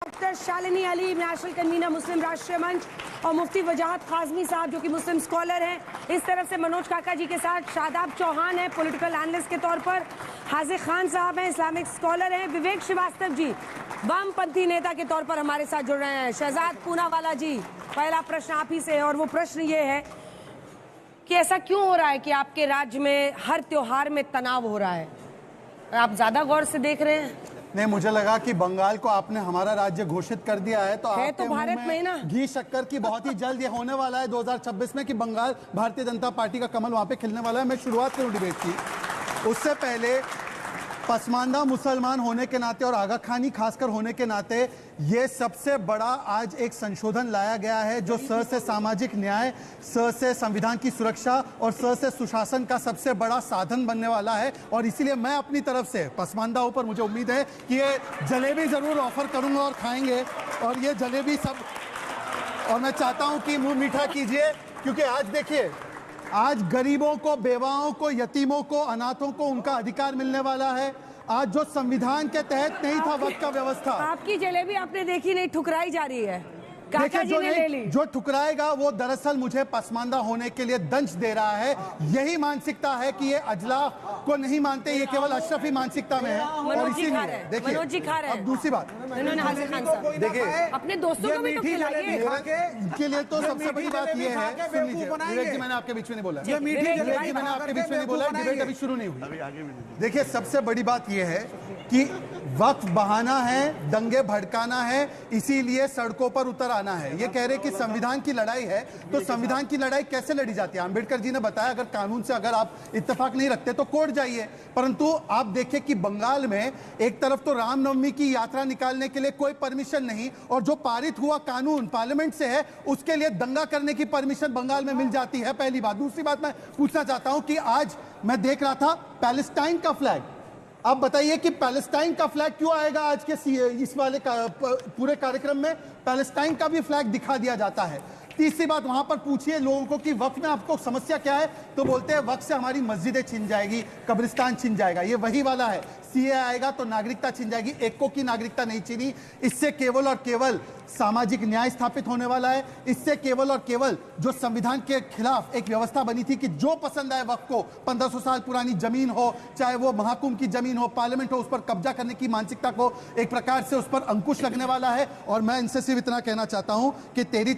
Doctor Shalini Ali, national convener Muslim Rashtriya Manch, और मुफ्ती वजाहत काज़मी साहब जो कि मुस्लिम स्कॉलर हैं। इस तरफ से मनोज काका जी के साथ शादाब चौहान है, पॉलिटिकल एनालिस्ट के तौर पर। हाजिर खान साहब हैं, इस्लामिक स्कॉलर हैं। विवेक श्रीवास्तव जी वामपंथी नेता के तौर पर हमारे साथ जुड़ रहे हैं। शहजाद पूनावाला जी, पहला प्रश्न आप ही से है, और वो प्रश्न ये है कि ऐसा क्यों हो रहा है कि आपके राज्य में हर त्योहार में तनाव हो रहा है? आप ज्यादा गौर से देख रहे हैं? नहीं, मुझे लगा कि बंगाल को आपने हमारा राज्य घोषित कर दिया है, तो है तो भारत में ही ना। घी शक्कर की बहुत ही जल्द ये होने वाला है 2026 में कि बंगाल भारतीय जनता पार्टी का कमल वहां पे खिलने वाला है। मैं शुरुआत करूं डिबेट की, उससे पहले पसमानदा मुसलमान होने के नाते और आगा खानी खासकर होने के नाते ये सबसे बड़ा आज एक संशोधन लाया गया है जो स से सामाजिक न्याय, स से संविधान की सुरक्षा और स से सुशासन का सबसे बड़ा साधन बनने वाला है। और इसीलिए मैं अपनी तरफ से पसमानदाओं पर मुझे उम्मीद है कि ये जलेबी जरूर ऑफर करूंगा और खाएंगे, और ये जलेबी सब, और मैं चाहता हूं कि मुंह मीठा कीजिए, क्योंकि आज देखिए, आज गरीबों को, बेवाओं को, यतीमों को, अनाथों को उनका अधिकार मिलने वाला है। आज जो संविधान के तहत नहीं था वक्त का व्यवस्था, आपकी जलेबी आपने देखी नहीं, ठुकराई जा रही है। काका जी ने ले ली। जो ठुकराएगा वो दरअसल मुझे पसमानदा होने के लिए दंश दे रहा है। यही मानसिकता है कि ये अजला को नहीं मानते, ये केवल अशरफी मानसिकता में है। और इसीलिए देखिए, अब दूसरी बात, देखिए अपने दोस्तों को भी तो खिलाइए। इनके लिए तो सबसे बड़ी बात ये है, सुन लीजिए विवेक जी, मैंने आपके बीच में नहीं बोला, विवेक जी मैंने आपके बीच में नहीं बोला, डिबेट अभी शुरू नहीं हुई। देखिए, सबसे बड़ी बात ये है कि वक्त बहाना है, दंगे भड़काना है, इसीलिए सड़कों पर उतर आना है। ये कह रहे कि संविधान की लड़ाई है, तो संविधान की लड़ाई कैसे लड़ी जाती है? अंबेडकर जी ने बताया, अगर कानून से अगर आप इत्तेफाक नहीं रखते तो कोर्ट जाइए। परंतु आप देखिए कि बंगाल में एक तरफ तो रामनवमी की यात्रा निकालने के लिए कोई परमिशन नहीं, और जो पारित हुआ कानून पार्लियामेंट से है उसके लिए दंगा करने की परमिशन बंगाल में मिल जाती है। पहली बात। दूसरी बात मैं पूछना चाहता हूं कि आज मैं देख रहा था पैलेस्टाइन का फ्लैग, आप बताइए कि पैलेस्टाइन का फ्लैग क्यों आएगा आज के इस वाले पूरे कार्यक्रम में? पैलेस्टाइन का भी फ्लैग दिखा दिया जाता है। तीसरी बात, वहां पर पूछिए लोगों को कि वक्त में आपको समस्या क्या है, तो बोलते हैं वक्त से हमारी मस्जिदें छिन जाएगी, कब्रिस्तान छिन जाएगा। ये वही वाला है, सीए आएगा तो नागरिकता छिन जाएगी। एको की नागरिकता नहीं छिनी, इससे केवल और केवल सामाजिक न्याय स्थापित होने वाला है। इससे केवल और केवल जो संविधान के खिलाफ एक व्यवस्था बनी थी कि जो पसंद आए वक्त को, 1500 साल पुरानी जमीन हो, चाहे वो महाकुंभ की जमीन हो, पार्लियामेंट हो, उस पर कब्जा करने की मानसिकता को एक प्रकार से उस पर अंकुश लगने वाला है। और मैं इनसे सिर्फ इतना कहना चाहता हूं कि तेरी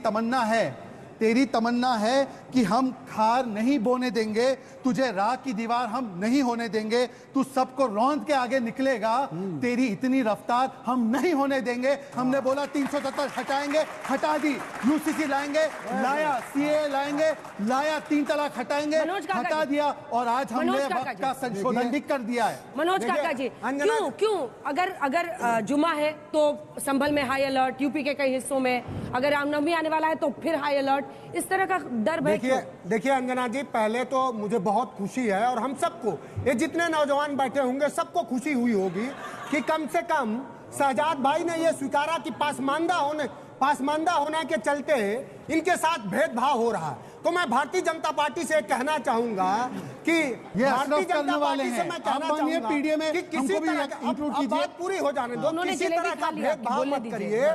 तमन्ना है कि हम खार नहीं बोने देंगे, तुझे राह की दीवार हम नहीं होने देंगे, तू सबको रौंद के आगे निकलेगा, तेरी इतनी रफ्तार हम नहीं होने देंगे। हमने बोला 370 हटाएंगे, हटा दी। यूसीसी लाएंगे, लाया। सीए लाएंगे, लाया। 3 तलाक हटाएंगे, हटा दिया। और आज हमने वक्त का संशोधन भी कर दिया है। मनोज काका जी, क्यों अगर जुमा है तो संभल में हाई अलर्ट, यूपी के कई हिस्सों में, अगर रामनवमी आने वाला है तो फिर हाई अलर्ट, इस तरह का डर? देखिए अंजना जी, पहले तो मुझे बहुत खुशी है, और हम सबको, ये जितने नौजवान बैठे होंगे सबको खुशी हुई होगी कि कम से कम शहजाद भाई ने ये स्वीकारा कि पासमानदा होने के चलते इनके साथ भेदभाव हो रहा है। तो मैं भारतीय जनता पार्टी से कहना चाहूंगा कि भारतीय जनता पार्टी से मैं कहना चाहूंगा कि किसी तरह का, बात पूरी हो जाने दो, किसी तरह का भेदभाव मत करिए।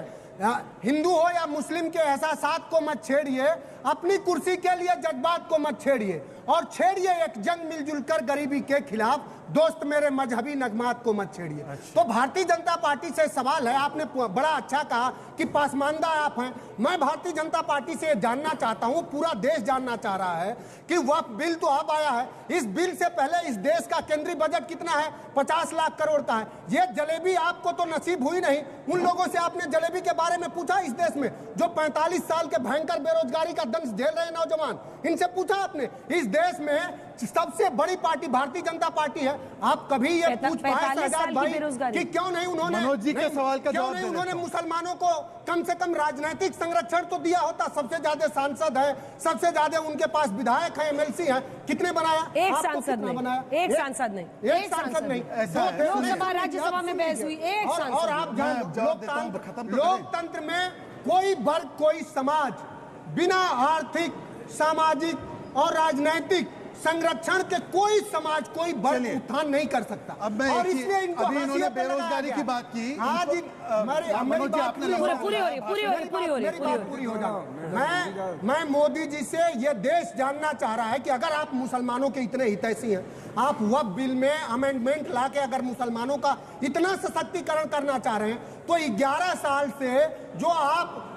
हिंदू हो या मुस्लिम के एहसासात को मत छेड़िए, अपनी कुर्सी के लिए जज्बात को मत छेड़िए, और छेड़िए एक जंग मिलजुल कर गरीबी के खिलाफ। दोस्त मेरे मजहबी नगमात को मत छेड़िए। तो भारतीय जनता पार्टी से सवाल है, आपने बड़ा अच्छा कहा कि पासमानदा आप हैं। मैं भारतीय जनता पार्टी से जानना चाहता हूं, पूरा देश जानना चाह रहा है कि वक्फ बिल तो अब आया है, इस बिल से पहले इस देश का केंद्रीय बजट कितना है? 50 लाख करोड़ का है। ये जलेबी आपको तो नसीब हुई नहीं। उन लोगों से आपने जलेबी के बारे में पूछा इस देश में जो 45 साल के भयंकर बेरोजगारी का दंश झेल रहे नौजवान? इनसे पूछा आपने? इस देश में सबसे बड़ी पार्टी भारतीय जनता पार्टी है। आप कभी ये पूछ पाए शहजाद भाई कि क्यों नहीं उन्होंने, मनोज जी के सवाल का जवाब नहीं उन्होंने मुसलमानों को कम से कम राजनीतिक संरक्षण तो दिया होता? सबसे ज्यादा सांसद है, सबसे ज्यादा उनके पास विधायक है, एमएलसी है, कितने बनाया? एक सांसद नहीं, लोकसभा राज्यसभा में बहस हुई, एक सांसद। और आप लोकतंत्र में कोई वर्ग, कोई समाज बिना आर्थिक, सामाजिक और राजनैतिक संरक्षण के कोई समाज कोई बल उत्थान नहीं कर सकता। अब मैं और इसलिए इनको अभी इन्होंने बेरोजगारी की बात की। हाँ जी, मनोज जी आपने पूरी हो जाए। मैं मोदी जी से ये देश जानना चाह रहा है कि अगर आप मुसलमानों के इतने हितैषी हैं, आप वक्फ बिल में अमेंडमेंट लाके अगर मुसलमानों का इतना सशक्तिकरण करना चाह रहे हैं, तो 11 साल से जो आप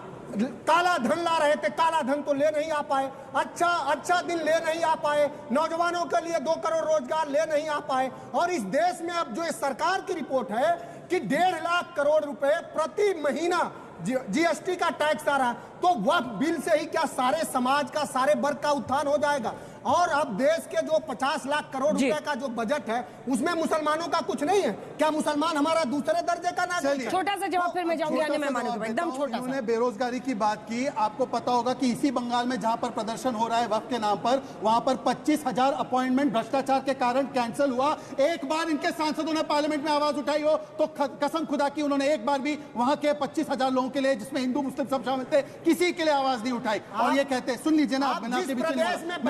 काला धन ला रहे थे, काला धन तो ले नहीं आ पाए, अच्छा दिन ले नहीं आ पाए, नौजवानों के लिए 2 करोड़ रोजगार ले नहीं आ पाए। और इस देश में अब जो इस सरकार की रिपोर्ट है कि 1.5 लाख करोड़ रुपए प्रति महीना जीएसटी का टैक्स आ रहा, तो वह बिल से ही क्या सारे समाज का, सारे वर्ग का उत्थान हो जाएगा? और अब देश के जो 50 लाख करोड़ रुपए का जो बजट है, उसमें मुसलमानों का कुछ नहीं है क्या? मुसलमान हमारा दूसरे दर्जे का नागरिक है? छोटा सा जवाब फिर मैं जाऊंगी आने में मानूंगा, एकदम छोटा सा। उन्होंने बेरोजगारी की बात की। आपको पता होगा कि इसी बंगाल में जहां पर प्रदर्शन हो रहा है वक्त के नाम पर, वहां पर 25,000 अपॉइंटमेंट भ्रष्टाचार के कारण कैंसिल हुआ। एक बार इनके सांसदों ने पार्लियामेंट में आवाज उठाई हो तो कसम खुदा की उन्होंने एक बार भी वहां के 25,000 लोगों के लिए, जिसमें हिंदू मुस्लिम सब शामिल थे, किसी के लिए आवाज नहीं उठाई। और ये कहते हैं, सुन लीजिए ना, मैंने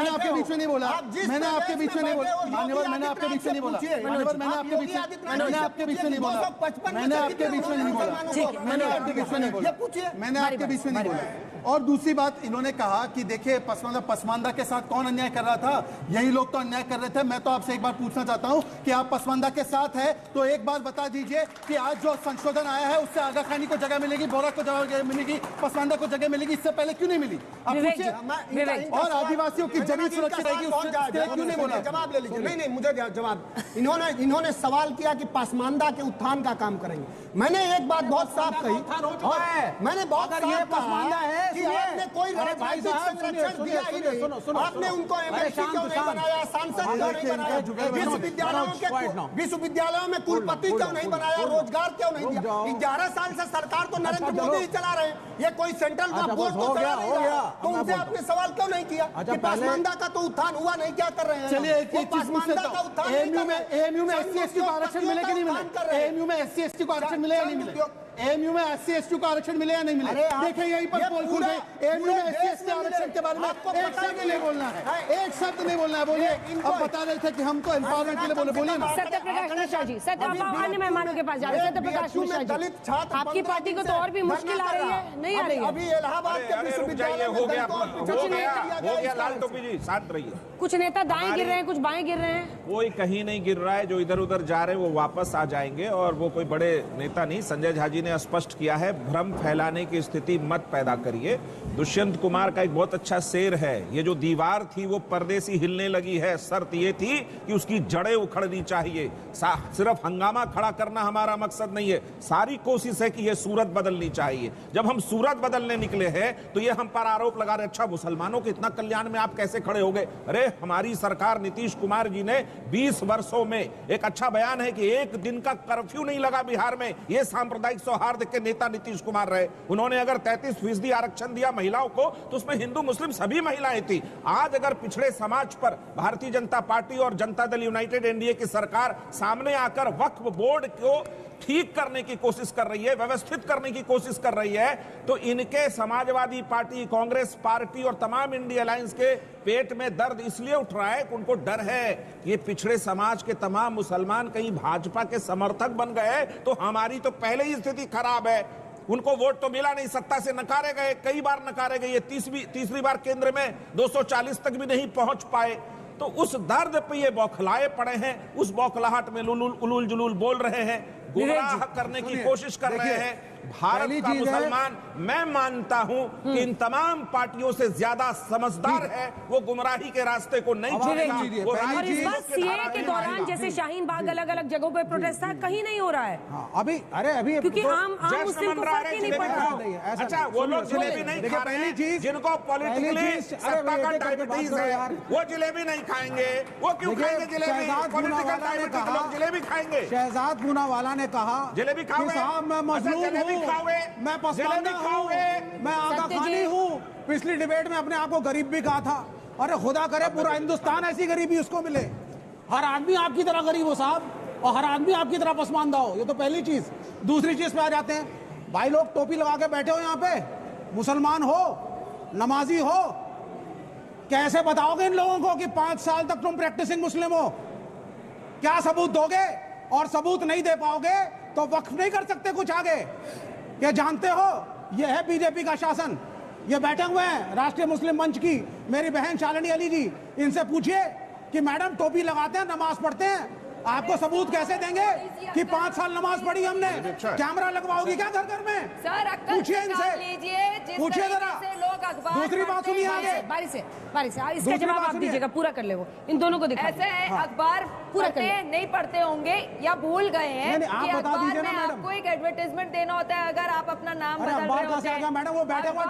आपके बीच में नहीं बोला, मैंने आपके बीच में नहीं बोला, मैंने आपके बीच में नहीं बोला, मैंने आपके बीच में नहीं बोला, मैंने आपके बीच में नहीं बोला, मैंने आपके बीच में नहीं बोला, मैंने आपके बीच में नहीं बोला। और दूसरी बात इन्होंने कहा कि देखिए पसमानदा के साथ कौन अन्याय कर रहा था? यही लोग तो अन्याय कर रहे थे। मैं तो आपसे एक बार पूछना चाहता हूं कि आप पसमानदा के साथ है तो एक बार बता दीजिए कि आज जो संशोधन आया है उससे आगा खानी को जगह मिलेगी, बोरा को जगह मिलेगी, पसमानदा को जगह मिलेगी, इससे पहले क्यों नहीं मिली? आप पूछिए। और आदिवासियों की जमीन सुरक्षित रहेगी, उससे क्यों नहीं बोला? जवाब ले लीजिए। नहीं, मुझे जवाब। इन्होंने सवाल किया कि पसमानदा के उत्थान का काम करेंगे। मैंने एक बात बहुत साफ कही, मैंने बहुत साफ कहा कि आपने कोई राजनीतिक संरक्षण दिया ही नहीं। आपने उनको एमएलसी क्यों नहीं बनाया, सांसद क्यों नहीं बनाया, विश्वविद्यालयों में कुलपति क्यों नहीं बनाया, रोजगार क्यों नहीं दिया? 11 साल से सरकार तो नरेंद्र मोदी ही चला रहे हैं, ये कोई सेंट्रल का बोर्ड तो चला नहीं रहा। तो उनसे आपने सवाल क्यों नहीं किया कि पसमानदा का तो उत्थान हुआ नहीं, क्या कर रहे हैं? चलिए एएमयू में एससी-एसटी को आरक्षण मिले कि नहीं मिले? एएमयू में एससी-एसटी को आरक्षण मिले या नहीं मिले? एएमयू में एससी-एसटी को आरक्षण मिले या नहीं मिले? देखिए यहीं पर पोल खुल गई। एएमयू में एससी-एसटी आरक्षण के बारे में एक शब्द नहीं बोलना है, एक शब्द नहीं बोलना है। बोलिए, अब बता रहे थे कि हम तो एम्पावरमेंट के लिए बोले, बोलिए ना। सत्यप्रकाश मिश्रा जी, अन्य मेहमानों के पास जा रहे हैं। सत्यप्रकाश मिश्रा जी, आपकी पार्टी को तो और भी मुश्किल आ रही है, नहीं आ रही है? अभी इलाहाबाद के विश्वविद्यालय हो गया लाल टोपी जी, शांत रहिए। कुछ नेता दाएं गिर रहे हैं, कुछ बाएं गिर रहे हैं। कोई कहीं नहीं गिर रहा है, जो इधर उधर जा रहे हैं वो वापस आ जाएंगे। और वो कोई बड़े नेता नहीं। संजय झा जी ने स्पष्ट किया है, भ्रम फैलाने की स्थिति मत पैदा करिए। दुष्यंत कुमार का एक बहुत अच्छा शेर है, ये जो दीवार थी वो परदेसी हिलने लगी है, शर्त ये थी कि उसकी जड़ें उखड़नी चाहिए। सिर्फ हंगामा खड़ा करना हमारा मकसद नहीं है, सारी कोशिश है कि ये सूरत बदलनी चाहिए। जब हम सूरत बदलने निकले हैं तो ये हम पर आरोप लगा रहे, अच्छा मुसलमानों के इतना कल्याण में आप कैसे खड़े हो गए? अरे हमारी सरकार नीतीश कुमार जी ने 20 वर्षों में, एक अच्छा बयान है कि एक दिन का कर्फ्यू नहीं लगा बिहार में, ये सांप्रदायिक सौहार्द के नेता नीतीश कुमार रहे। उन्होंने अगर 33% आरक्षण दिया महिलाओं को तो उसमें हिंदू मुस्लिम सभी महिलाएं थी। आज अगर पिछड़े समाज पर भारतीय जनता पार्टी और जनता दल यूनाइटेड एनडीए की सरकार सामने आकर वक्फ बोर्ड को ठीक करने की कोशिश कर रही है, व्यवस्थित करने की कोशिश कर रही है, तो इनके समाजवादी पार्टी, कांग्रेस पार्टी और तमाम इंडिया अलायंस के पेट में दर्द इसलिए उठ रहा है कि उनको डर है कि ये पिछड़े समाज के तमाम मुसलमान कहीं भाजपा के समर्थक बन गए तो हमारी तो पहले ही स्थिति खराब है। उनको वोट तो मिला नहीं, सत्ता से नकारे गए, कई बार नकारे गए, ये तीसरी बार केंद्र में 240 तक भी नहीं पहुंच पाए। तो उस दर्द पे ये बौखलाए पड़े हैं, उस बौखलाहट में उलूल जुलूल बोल रहे हैं, गुमराह करने की कोशिश कर रहे हैं भारत का मुसलमान। मैं मानता हूं कि इन तमाम पार्टियों से ज्यादा समझदार है, वो गुमराही के रास्ते को नहीं छोड़ेगा। और इस बार सीए के दौरान जैसे शाहीन बाग अलग अलग जगहों पर प्रोटेस्ट था, कहीं नहीं हो रहा है अभी। अरे क्योंकि आम मुस्लिम को फर्क ही नहीं पड़ रहा। अच्छा, वो लोग जिलेबी नहीं खा रहे हैं, जिनको पॉलिटिकली सत्ता का डायबिटीज है, वो जिलेबी नहीं खाएंगे। वो क्यों खाएंगे जिलेबी? पॉलिटिकल डायबिटीज लोग जिलेबी खाएंगे। शहजाद पूनावाला ने कहा जिलेबी खाओगे, मैं मजलूम हूं, मैं पसमानदा हूं, मैं आगा खानी हूं। पिछली डिबेट में अपने आप को गरीब भी कहा था। अरे खुदा करे पूरा हिंदुस्तान ऐसी गरीबी उसको मिले, हर आदमी आपकी तरह गरीब हो साहब, और हर आदमी आपकी तरह पसमानदा हो। ये तो पहली चीज। दूसरी चीज पे आ जाते हैं, भाई लोग टोपी लगा के बैठे हो यहाँ पे, मुसलमान हो, नमाजी हो, कैसे बताओगे इन लोगों को कि 5 साल तक तुम प्रैक्टिसिंग मुस्लिम हो? क्या सबूत दोगे? और सबूत नहीं दे पाओगे तो वक्फ नहीं कर सकते कुछ आगे। ये जानते हो, ये है बीजेपी का शासन। ये बैठे हुए हैं राष्ट्रीय मुस्लिम मंच की मेरी बहन शालिनी अली जी, इनसे पूछिए कि मैडम टोपी लगाते हैं, नमाज पढ़ते हैं, आपको सबूत कैसे देंगे कि 5 साल नमाज पढ़ी हमने? कैमरा लगवाओगी क्या घर घर में? सर पूछिए इनसे, पूछिए जरा। दूसरी बात सुनिए आगे, बारी से इसका जवाब आप दीजिएगा, पूरा कर ले वो, इन दोनों को दिखा। ऐसे है अखबार पढ़ते हैं, नहीं पढ़ते होंगे या भूल गए हैं कि अखबार में आपको एक एडवर्टाइजमेंट देना होता है, अगर आप अपना नाम बदल रहे होते हैं। मैडम वो बैठे हुए